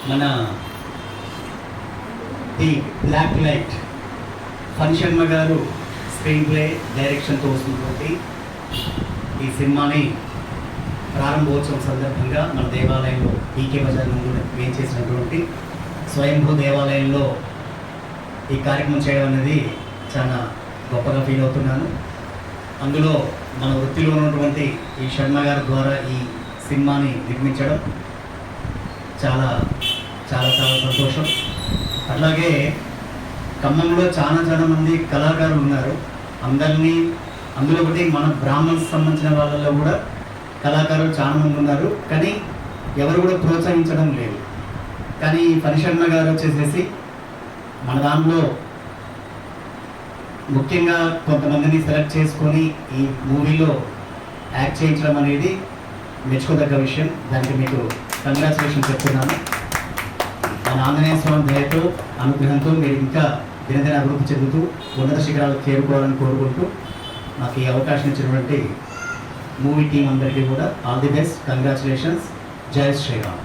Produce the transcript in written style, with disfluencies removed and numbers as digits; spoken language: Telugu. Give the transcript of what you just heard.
మన the black light Phani Sharma గారు స్క్రీన్ ప్లే డైరెక్షన్తో వస్తున్నటువంటి ఈ సినిమాని ప్రారంభోత్సవం సందర్భంగా మన దేవాలయంలో పీకే బజార్ నుండి మేము చేసినటువంటి స్వయంభూ దేవాలయంలో ఈ కార్యక్రమం చేయడం అనేది చాలా గొప్పగా ఫీల్ అవుతున్నాను. అందులో మన వృత్తిలో ఉన్నటువంటి ఈ శర్మ గారి ద్వారా ఈ సినిమాని నిర్మించడం చాలా చాలా చాలా సంతోషం. అట్లాగే ఖమ్మంలో చాలా మంది కళాకారులు ఉన్నారు. అందులో ఒకటి మన బ్రాహ్మణ్స్ సంబంధించిన వాళ్ళల్లో కూడా కళాకారులు చాలా మంది ఉన్నారు, కానీ ఎవరు కూడా ప్రోత్సహించడం లేదు. కానీ ఫణి శర్మ గారు వచ్చేసేసి మన దాంట్లో ముఖ్యంగా కొంతమందిని సెలెక్ట్ చేసుకొని ఈ మూవీలో యాక్ట్ చేయించడం అనేది మెచ్చుకోదగ్గ విషయం. దానికి మీకు కంగ్రాచులేషన్ చెప్తున్నాను. మన ఆంజనేయ స్వామి దయతో అనుగ్రహంతో మీరు ఇంకా దినదిన అభివృద్ధి చెందుతూ ఉన్నత శిఖరాలకు చేరుకోవాలని కోరుకుంటూ నాకు ఈ అవకాశం ఇచ్చినటువంటి మూవీ టీం అందరికీ కూడా ఆల్ ది బెస్ట్, కంగ్రాచులేషన్స్. జై శ్రీరామ్.